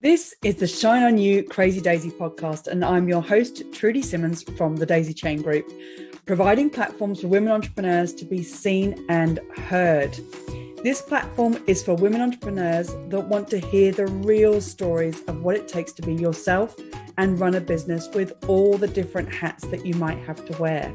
This is the Shine On You Crazy Daisy podcast, and I'm your host, Trudy Simmons from the Daisy Chain Group, providing platforms for women entrepreneurs to be seen and heard. This platform is for women entrepreneurs that want to hear the real stories of what it takes to be yourself and run a business with all the different hats that you might have to wear.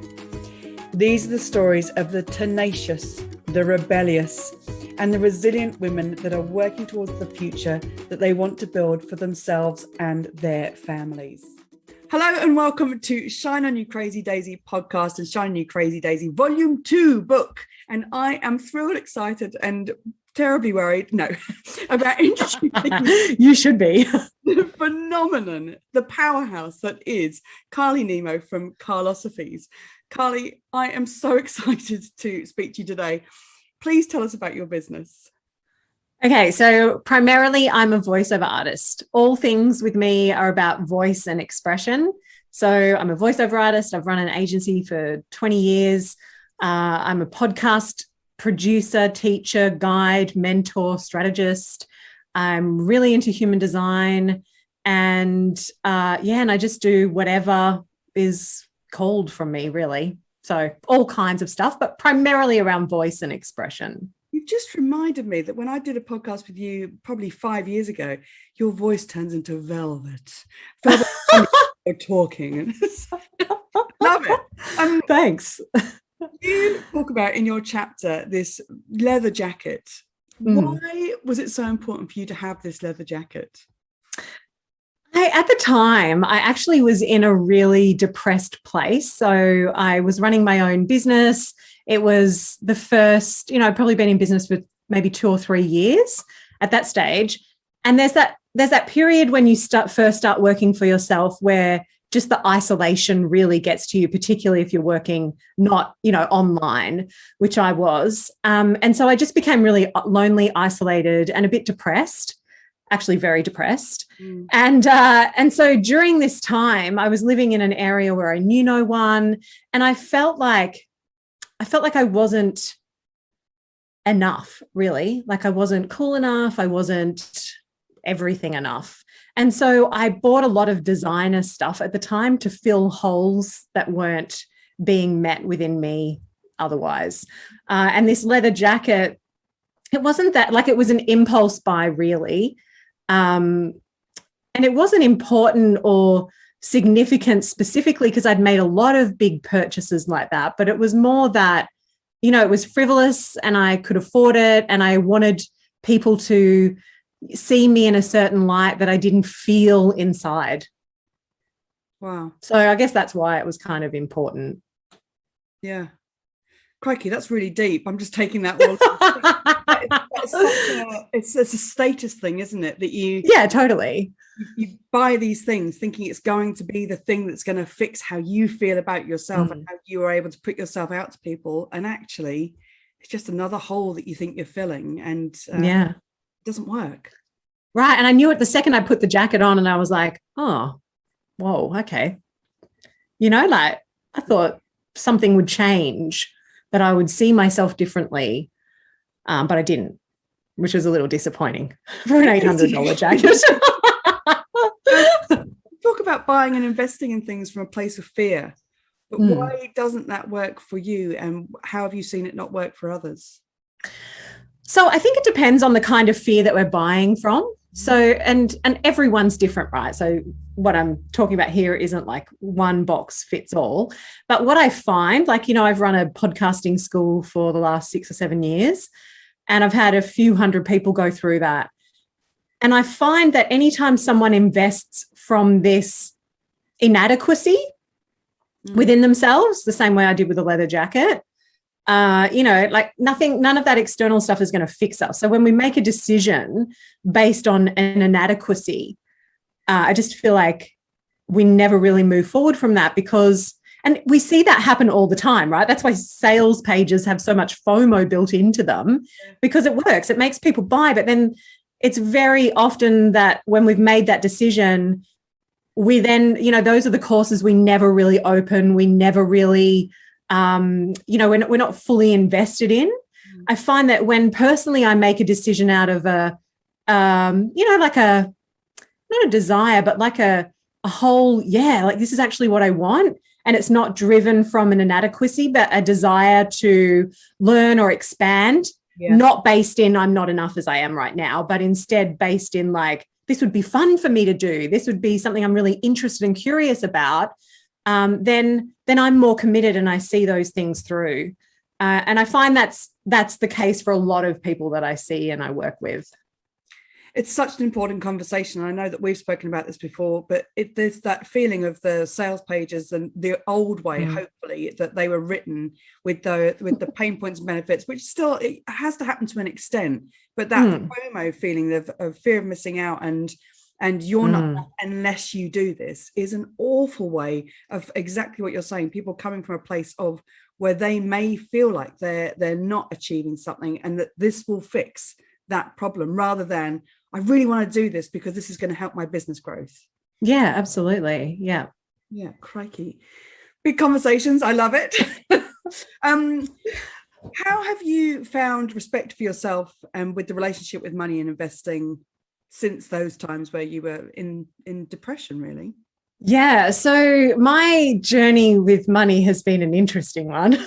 These are the stories of the tenacious, the rebellious, and the resilient women that are working towards the future that they want to build for themselves and their families. Hello and welcome to Shine On You Crazy Daisy podcast and Shine On You Crazy Daisy Volume 2 book. And I am thrilled, excited and terribly worried, about introducing you should be the phenomenon, the powerhouse that is Carly Nimmo from Carlosophies. Carly, I am so excited to speak to you today. Please tell us about your business. Okay, so primarily I'm a voiceover artist. All things with me are about voice and expression. So I'm a voiceover artist. I've run an agency for 20 years. I'm a podcast producer, teacher, guide, mentor, strategist. I'm really into human design. And and I just do whatever is called from me, really. So all kinds of stuff, but primarily around voice and expression. You've just reminded me that when I did a podcast with you probably 5 years ago, your voice turns into velvet. You're talking. Love it. Thanks. You talk about in your chapter this leather jacket. Why was it so important for you to have this leather jacket? At the time, I actually was in a really depressed place. So I was running my own business. It was the first, I'd probably been in business for maybe 2 or 3 years at that stage. And there's that period when you first start working for yourself where just the isolation really gets to you, particularly if you're working not, online, which I was. And so I just became really lonely, isolated, and a bit depressed. Actually very depressed. And so during this time, I was living in an area where I knew no one, and I felt like I wasn't enough, really. Like I wasn't cool enough. I wasn't everything enough. And so I bought a lot of designer stuff at the time to fill holes that weren't being met within me otherwise. And this leather jacket, it wasn't that, like, it was an impulse buy, really. And it wasn't important or significant specifically because I'd made a lot of big purchases like that, but it was more that, it was frivolous and I could afford it, and I wanted people to see me in a certain light that I didn't feel inside. Wow. So I guess that's why it was kind of important. Yeah. Crikey, that's really deep. I'm just taking that one. It's a status thing, isn't it? That yeah, totally. You buy these things thinking it's going to be the thing that's going to fix how you feel about yourself and how you are able to put yourself out to people. And actually, it's just another hole that you think you're filling, and it doesn't work. Right. And I knew it the second I put the jacket on, and I was like, oh, whoa, okay. I thought something would change, that I would see myself differently, but I didn't, which was a little disappointing for an $800 jacket. Talk about buying and investing in things from a place of fear, but why doesn't that work for you, and how have you seen it not work for others? So I think it depends on the kind of fear that we're buying from. So, and everyone's different, right? So what I'm talking about here isn't like one box fits all. But what I find, I've run a podcasting school for the last 6 or 7 years, and I've had a few hundred people go through that. And I find that anytime someone invests from this inadequacy within themselves, the same way I did with the leather jacket, none of that external stuff is going to fix us. So when we make a decision based on an inadequacy, I just feel like we never really move forward from that, and we see that happen all the time, right? That's why sales pages have so much FOMO built into them, because it works. It makes people buy. But then it's very often that when we've made that decision, we then, those are the courses we never really open. We never really we're not fully invested in. I find that when personally I make a decision out of not a desire, but like a whole, like this is actually what I want. And it's not driven from an inadequacy, but a desire to learn or expand, not based in I'm not enough as I am right now, but instead based in like, this would be fun for me to do. This would be something I'm really interested and curious about. Then I'm more committed and I see those things through. And I find that's the case for a lot of people that I see and I work with. It's such an important conversation. I know that we've spoken about this before, but there's that feeling of the sales pages and the old way, hopefully, that they were written with the pain points and benefits, which still it has to happen to an extent. But that FOMO feeling of fear of missing out and you're not unless you do this is an awful way of exactly what you're saying. People coming from a place of where they may feel like they're not achieving something and that this will fix that problem, rather than I really want to do this because this is going to help my business growth. Yeah, absolutely. Yeah, crikey, big conversations. I love it. How have you found respect for yourself and with the relationship with money and investing since those times where you were in depression, really? Yeah, so my journey with money has been an interesting one.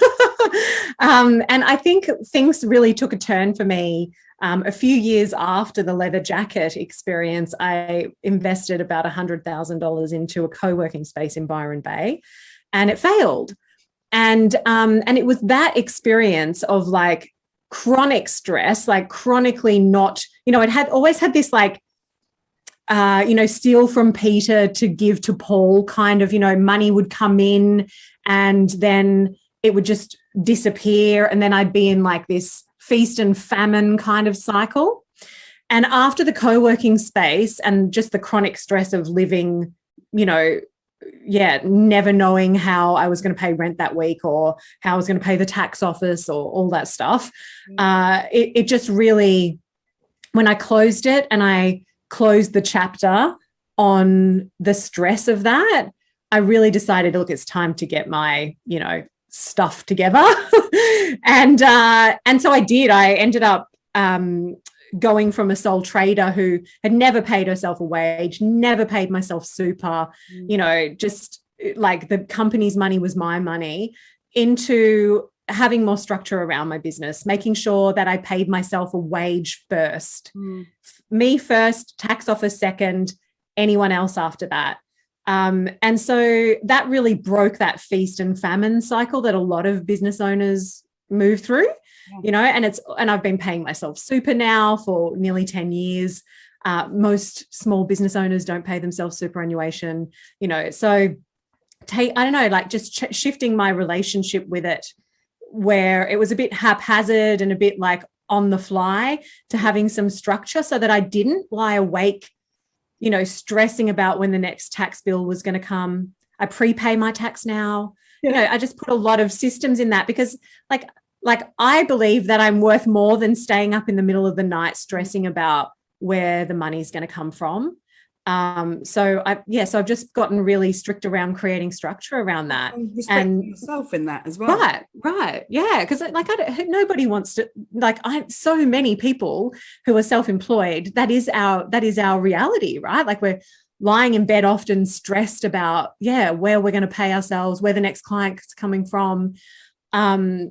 And I think things really took a turn for me a few years after the leather jacket experience. I invested about $100,000 into a co-working space in Byron Bay, and it failed. And it was that experience of like chronic stress, like chronically not, I'd always had this like, steal from Peter to give to Paul kind of, money would come in and then it would just disappear. And then I'd be in like this feast and famine kind of cycle. And after the co-working space and just the chronic stress of living, never knowing how I was going to pay rent that week or how I was going to pay the tax office or all that stuff, it just really, when I closed it and I closed the chapter on the stress of that, I really decided, look, it's time to get my, stuff together. and so I did. I ended up going from a sole trader who had never paid herself a wage, never paid myself super, just like the company's money was my money, into having more structure around my business, making sure that I paid myself a wage first, me first, tax office second, anyone else after that. And so that really broke that feast and famine cycle that a lot of business owners move through, and I've been paying myself super now for nearly 10 years. Most small business owners don't pay themselves superannuation, so shifting my relationship with it, where it was a bit haphazard and a bit like on the fly, to having some structure so that I didn't lie awake, stressing about when the next tax bill was going to come. I prepay my tax now. I just put a lot of systems in that because like I believe that I'm worth more than staying up in the middle of the night stressing about where the money's going to come from. So I've just gotten really strict around creating structure around that, and yourself in that as well. Right. Yeah. Because nobody wants to, so many people who are self-employed, that is our reality, right? Like we're lying in bed often stressed about, where we're going to pay ourselves, where the next client's coming from. And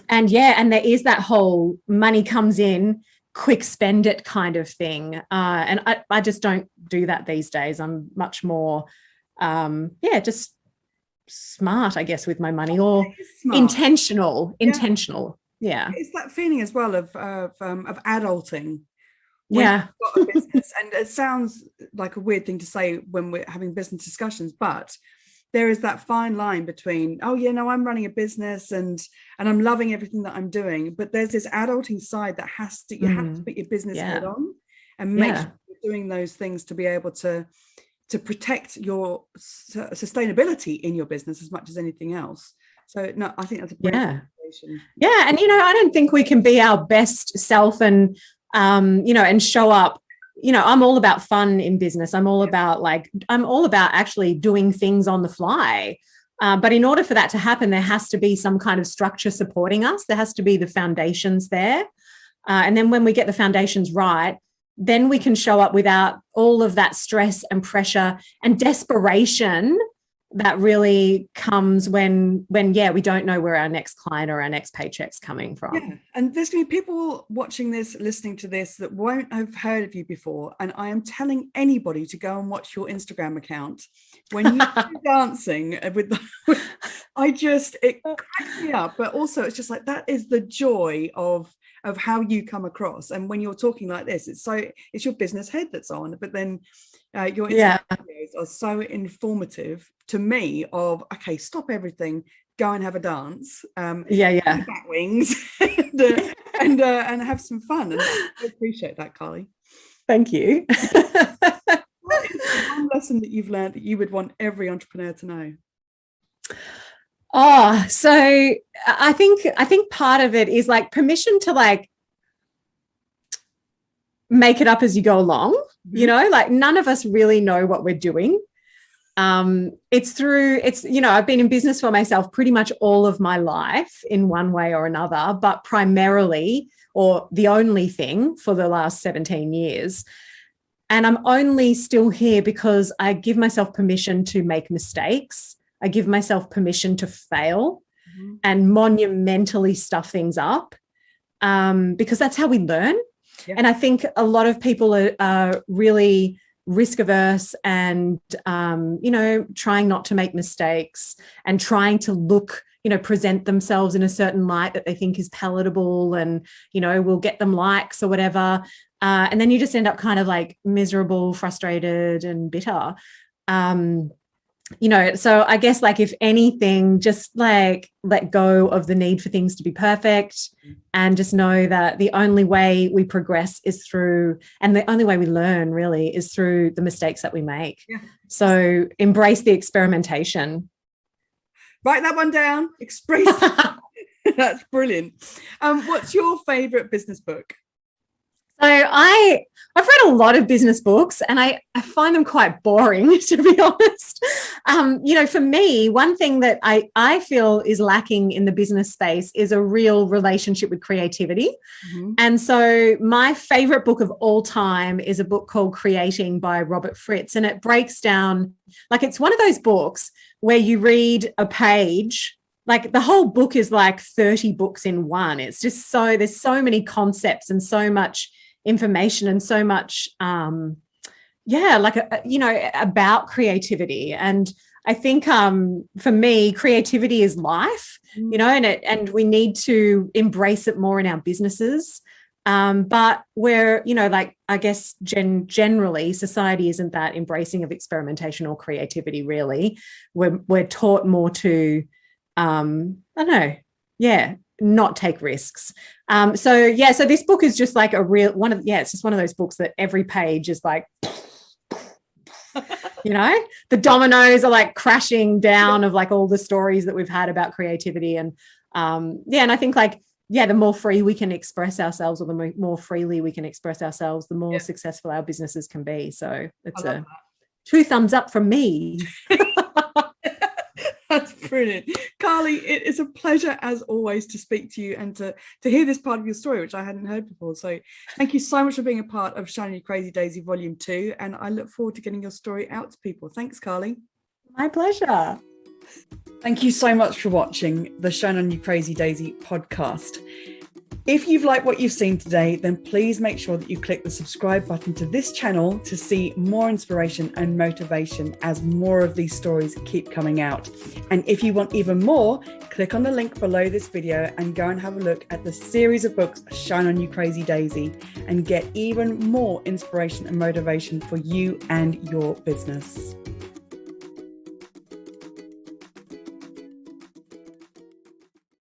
there is that whole money comes in, quick spend it kind of thing. And I just don't do that these days. I'm much more, just smart, I guess, with my money, or intentional. Yeah. It's that feeling as well of adulting. Yeah. You've got a business, and it sounds like a weird thing to say when we're having business discussions, but there is that fine line between, I'm running a business and I'm loving everything that I'm doing, but there's this adulting side that you have to put your business head on and make sure you're doing those things to be able to protect your sustainability in your business as much as anything else. So no, I think that's a brilliant conversation. Yeah, and I don't think we can be our best self and and show up. I'm all about fun in business. I'm all about actually doing things on the fly. But in order for that to happen, there has to be some kind of structure supporting us. There has to be the foundations there. And then when we get the foundations right, then we can show up without all of that stress and pressure and desperation that really comes when we don't know where our next client or our next paycheck's coming from. Yeah, and there's going to be people watching this, listening to this, that won't have heard of you before, and I am telling anybody to go and watch your Instagram account when you're dancing with it cracks me up, but also it's just like, that is the joy of how you come across. And when you're talking like this, it's your business head that's on, but then your Instagram videos are so informative to me of, okay, stop everything, go and have a dance, bat wings, and have some fun. And I appreciate that, Carly. Thank you. What is one lesson that you've learned that you would want every entrepreneur to know? Oh, so I think part of it is like permission to like make it up as you go along. You know, like none of us really know what we're doing. I've been in business for myself pretty much all of my life in one way or another, but primarily, or the only thing, for the last 17 years. And I'm only still here because I give myself permission to make mistakes. I give myself permission to fail and monumentally stuff things up, because that's how we learn. Yeah. And I think a lot of people are really risk averse and, trying not to make mistakes and trying to look, present themselves in a certain light that they think is palatable and, will get them likes or whatever. And then you just end up kind of like miserable, frustrated and bitter. So I guess like if anything, just like let go of the need for things to be perfect and just know that the only way we progress is through, and the only way we learn really is through the mistakes that we make. Yeah. So embrace the experimentation. Write that one down. Express. That's brilliant. What's your favorite business book? So I've read a lot of business books and I find them quite boring, to be honest. For me, one thing that I feel is lacking in the business space is a real relationship with creativity. Mm-hmm. And so my favorite book of all time is a book called Creating by Robert Fritz. And it breaks down, like it's one of those books where you read a page, like the whole book is like 30 books in one. It's just there's so many concepts and so much information and so much about creativity. And I think for me, creativity is life, and we need to embrace it more in our businesses, but we're I guess generally society isn't that embracing of experimentation or creativity. Really, we're taught more to not take risks. So this book is just like it's just one of those books that every page is like, the dominoes are like crashing down of like all the stories that we've had about creativity. And and I think the more free we can express ourselves, or the more freely we can express ourselves, the more successful our businesses can be. So it's 2 thumbs up from me. That's brilliant. Carly, it is a pleasure as always to speak to you and to hear this part of your story, which I hadn't heard before. So thank you so much for being a part of Shine On You Crazy Daisy Volume 2. And I look forward to getting your story out to people. Thanks, Carly. My pleasure. Thank you so much for watching the Shine On You Crazy Daisy podcast. If you've liked what you've seen today, then please make sure that you click the subscribe button to this channel to see more inspiration and motivation as more of these stories keep coming out. And if you want even more, click on the link below this video and go and have a look at the series of books Shine On You Crazy Daisy and get even more inspiration and motivation for you and your business.